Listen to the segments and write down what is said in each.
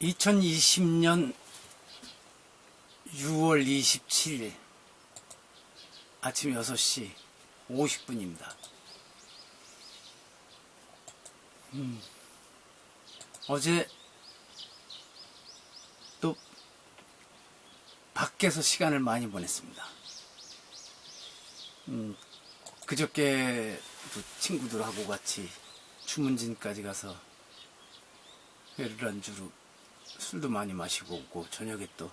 2020년 6월 27일 아침 6시 50분입니다. 어제 또 밖에서 시간을 많이 보냈습니다. 그저께 친구들하고 같이 주문진까지 가서 회를 안주로 술도 많이 마시고 오고, 저녁에 또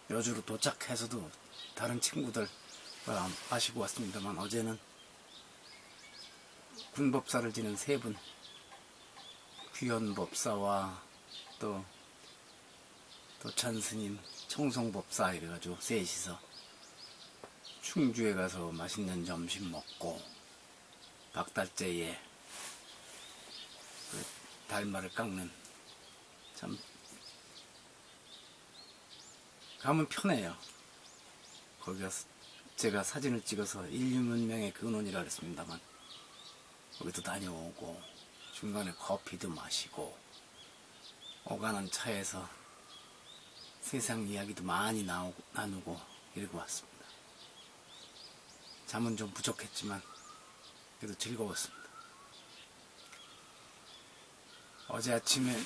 여주로 도착해서도 다른 친구들과 마시고 왔습니다만, 어제는 군법사를 지낸 세 분, 귀현법사와 또 도찬스님, 청송법사 이래가지고 셋이서 충주에 가서 맛있는 점심 먹고, 박달재에 달마를 깎는, 참 가면 편해요. 거기 가서 제가 사진을 찍어서 인류문명의 근원이라 그랬습니다만, 거기도 다녀오고 중간에 커피도 마시고 오가는 차에서 세상 이야기도 많이 나누고 이러고 왔습니다. 잠은 좀 부족했지만 그래도 즐거웠습니다. 어제 아침에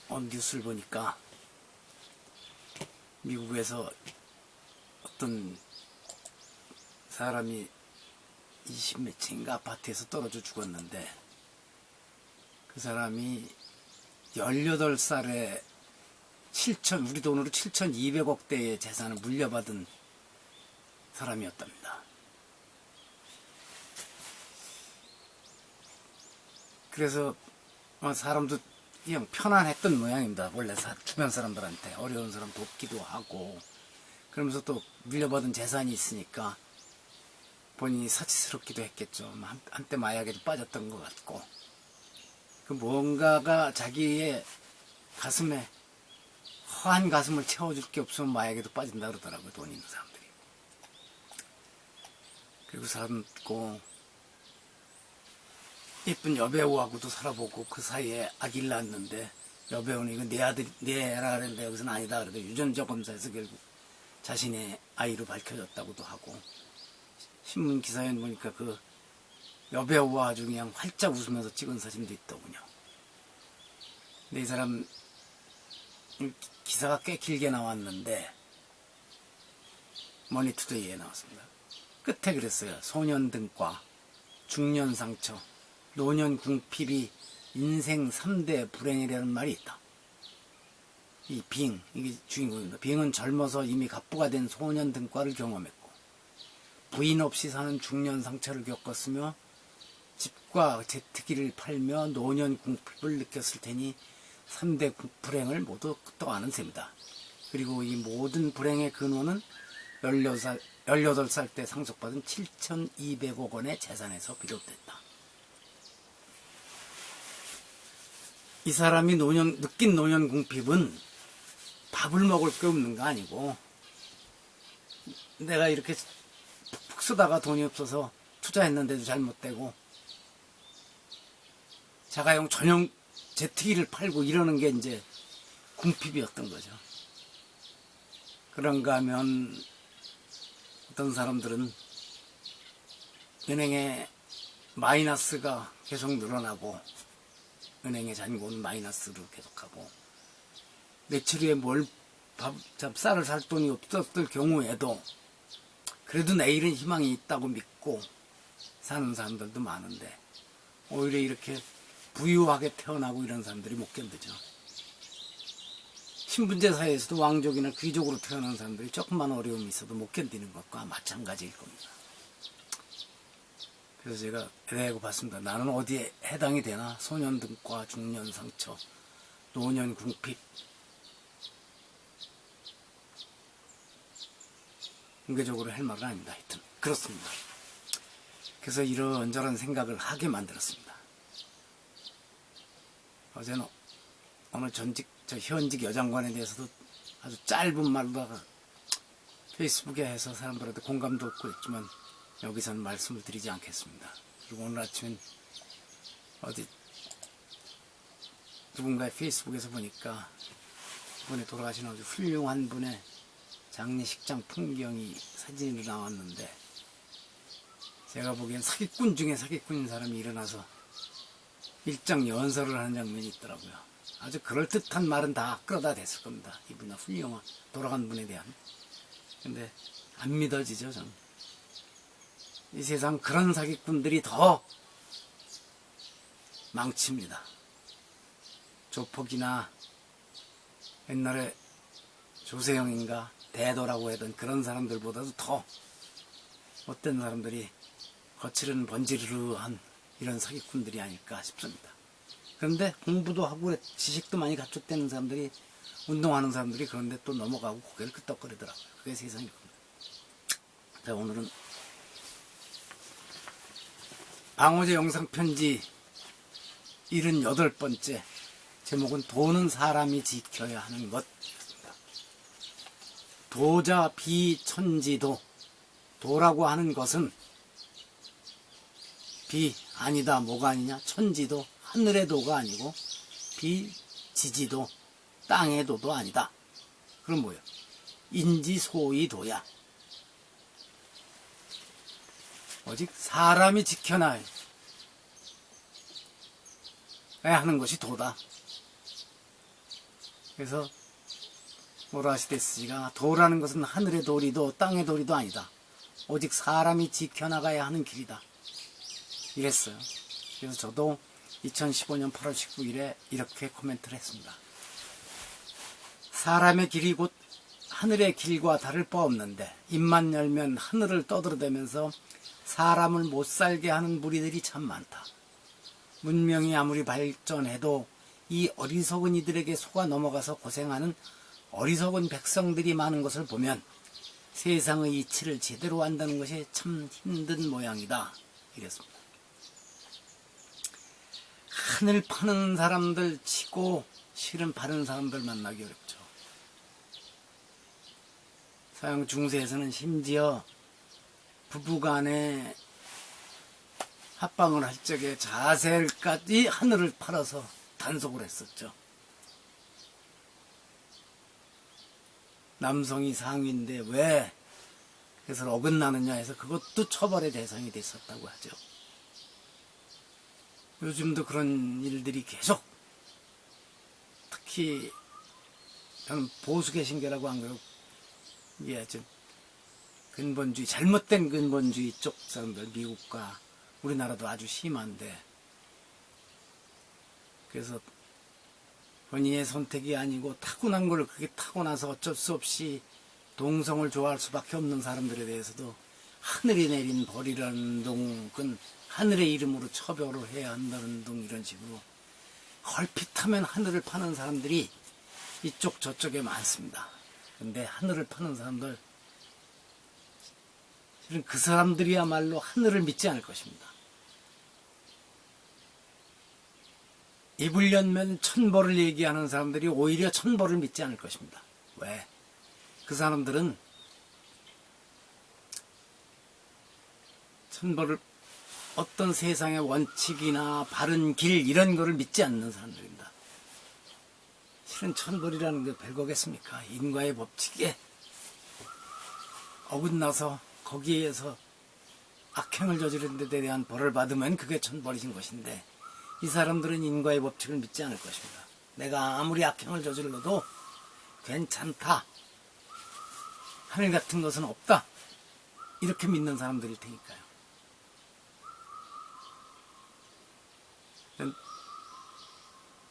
뉴스를 보니까 미국에서 어떤 사람이 20몇 층인가 아파트에서 떨어져 죽었는데, 그 사람이 18살에 우리 돈으로 7,200억대의 재산을 물려받은 사람이었답니다. 그래서 사람도 그냥 편안했던 모양입니다. 원래 주변 사람들한테 어려운 사람 돕기도 하고, 그러면서 또 물려받은 재산이 있으니까 본인이 사치스럽기도 했겠죠. 한때 마약에도 빠졌던 것 같고, 그 뭔가가 자기의 가슴에 허한 가슴을 채워줄 게 없으면 마약에도 빠진다 그러더라고요, 돈 있는 사람들이. 그리고 살고 예쁜 여배우하고도 살아보고, 그 사이에 아기를 낳았는데 여배우는 이거 내 애라 그랬는데 여기서는 아니다 그래도 유전자 검사에서 결국 자신의 아이로 밝혀졌다고도 하고, 신문 기사에 보니까 그 여배우와 아주 그냥 활짝 웃으면서 찍은 사진도 있더군요. 근데 이 사람 기사가 꽤 길게 나왔는데 머니투데이에 나왔습니다. 끝에 그랬어요. 소년등과, 중년상처, 노년궁핍이 인생 3대 불행이라는 말이 있다. 이 빙, 이게 주인공입니다. 빙은 젊어서 이미 갑부가 된 소년등과를 경험했고, 부인 없이 사는 중년상처를 겪었으며, 집과 제트기를 팔며 노년궁핍을 느꼈을 테니 3대 불행을 모두 떠안은 셈이다. 그리고 이 모든 불행의 근원은 18살 때 상속받은 7,200억 원의 재산에서 비롯됐다. 이 사람이 느낀 노년궁핍은 밥을 먹을 게 없는 거 아니고, 내가 이렇게 푹 쓰다가 돈이 없어서 투자했는데도 잘못되고, 자가용 전용 제트기를 팔고 이러는 게 이제 궁핍이었던 거죠. 그런가 하면 어떤 사람들은 은행에 마이너스가 계속 늘어나고, 은행의 잔고는 마이너스로 계속하고, 매출에 쌀을 살 돈이 없었을 경우에도 그래도 내일은 희망이 있다고 믿고 사는 사람들도 많은데, 오히려 이렇게 부유하게 태어나고 이런 사람들이 못 견디죠. 신분제 사회에서도 왕족이나 귀족으로 태어난 사람들이 조금만 어려움이 있어도 못 견디는 것과 마찬가지일 겁니다. 그래서 제가 대고 봤습니다. 나는 어디에 해당이 되나? 소년등과, 중년상처, 노년궁핍. 공개적으로 할 말은 아닙니다. 하여튼 그렇습니다. 그래서 이런저런 생각을 하게 만들었습니다. 어제는 어느 현직 여장관에 대해서도 아주 짧은 말로다가 페이스북에 해서 사람들한테 공감도 얻고 있지만, 여기서는 말씀을 드리지 않겠습니다. 그리고 오늘 아침엔 어디 누군가의 페이스북에서 보니까 이번에 돌아가신 아주 훌륭한 분의 장례식장 풍경이 사진으로 나왔는데, 제가 보기엔 사기꾼 중에 사기꾼인 사람이 일어나서 일장 연설을 하는 장면이 있더라고요. 아주 그럴듯한 말은 다 끌어다 댔을 겁니다. 이분은 훌륭한 돌아간 분에 대한. 근데 안 믿어지죠, 저는. 이 세상 그런 사기꾼들이 더 망칩니다. 조폭이나 옛날에 조세형인가 대도라고 하던 그런 사람들보다도 더 못된 사람들이 거칠은 번지르르한 이런 사기꾼들이 아닐까 싶습니다. 그런데 공부도 하고 지식도 많이 갖췄다는 사람들이, 운동하는 사람들이 그런데 또 넘어가고 고개를 끄덕거리더라고요. 그게 세상이군요. 자, 오늘은 방호제 영상편지 78번째, 제목은 도는 사람이 지켜야 하는 것입니다. 도자 비천지도. 도라고 하는 것은 비 아니다 뭐가 아니냐, 천지도 하늘의 도가 아니고 비지지도 땅의 도도 아니다. 그럼 뭐야? 인지소이도야. 오직 사람이 지켜놔야 하는 것이 도다. 그래서 모라시데스지가 도라는 것은 하늘의 도리도 땅의 도리도 아니다. 오직 사람이 지켜나가야 하는 길이다. 이랬어요. 그래서 저도 2015년 8월 19일에 이렇게 코멘트를 했습니다. 사람의 길이 곧 하늘의 길과 다를 바 없는데 입만 열면 하늘을 떠들어대면서 사람을 못 살게 하는 무리들이 참 많다. 문명이 아무리 발전해도 이 어리석은 이들에게 속아 넘어가서 고생하는 어리석은 백성들이 많은 것을 보면 세상의 이치를 제대로 안다는 것이 참 힘든 모양이다. 이랬습니다. 하늘 파는 사람들 치고 실은 바른 사람들 만나기 어렵죠. 서양 중세에서는 심지어 부부간에 합방을 할 적에 자셀까지 하늘을 팔아서 단속을 했었죠. 남성이 상위인데 왜 그래서 어긋나느냐 해서 그것도 처벌의 대상이 됐었다고 하죠. 요즘도 그런 일들이 계속, 특히 저는 보수 개신교라고 안 그러고 이게 아주 근본주의, 잘못된 근본주의 쪽 사람들, 미국과 우리나라도 아주 심한데, 그래서 본인의 선택이 아니고 타고난 걸 그게 타고나서 어쩔 수 없이 동성을 좋아할 수밖에 없는 사람들에 대해서도 하늘이 내린 벌이라는 둥은 하늘의 이름으로 처벌을 해야 한다는 둥, 이런 식으로 걸핏하면 하늘을 파는 사람들이 이쪽 저쪽에 많습니다. 근데 하늘을 파는 사람들, 실은 그 사람들이야말로 하늘을 믿지 않을 것입니다. 입을 열면 천벌을 얘기하는 사람들이 오히려 천벌을 믿지 않을 것입니다. 왜? 그 사람들은 천벌을, 어떤 세상의 원칙이나 바른 길 이런 거를 믿지 않는 사람들입니다. 실은 천벌이라는 게 별거겠습니까? 인과의 법칙에 어긋나서 거기에서 악행을 저지른 데 대한 벌을 받으면 그게 천벌이신 것인데, 이 사람들은 인과의 법칙을 믿지 않을 것입니다. 내가 아무리 악행을 저질러도 괜찮다, 하늘 같은 것은 없다, 이렇게 믿는 사람들일 테니까요.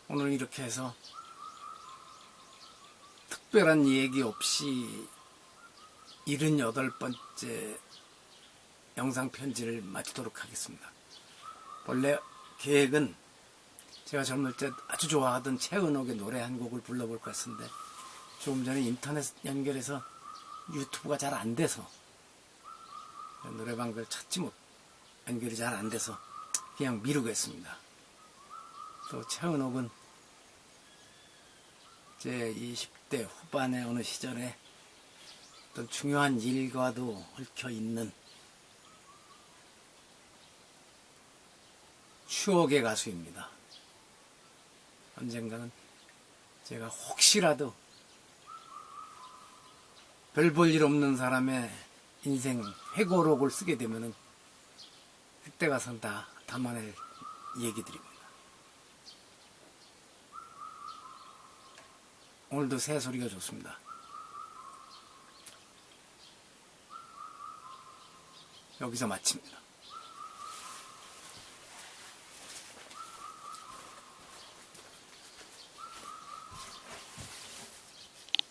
오늘 이렇게 해서 특별한 얘기 없이 78번째 영상 편지를 마치도록 하겠습니다. 원래 계획은 제가 젊을 때 아주 좋아하던 최은옥의 노래 한 곡을 불러볼 것 같은데, 조금 전에 인터넷 연결해서 유튜브가 잘 안 돼서, 노래방 걸 찾지 못, 연결이 잘 안 돼서 그냥 미루겠습니다. 또 최은옥은 제 20대 후반의 어느 시절에 어떤 중요한 일과도 얽혀 있는 추억의 가수입니다. 언젠가는 제가 혹시라도 별 볼 일 없는 사람의 인생 회고록을 쓰게 되면은 그때 가서는 다 담아낼 얘기들입니다. 오늘도 새소리가 좋습니다. 여기서 마칩니다.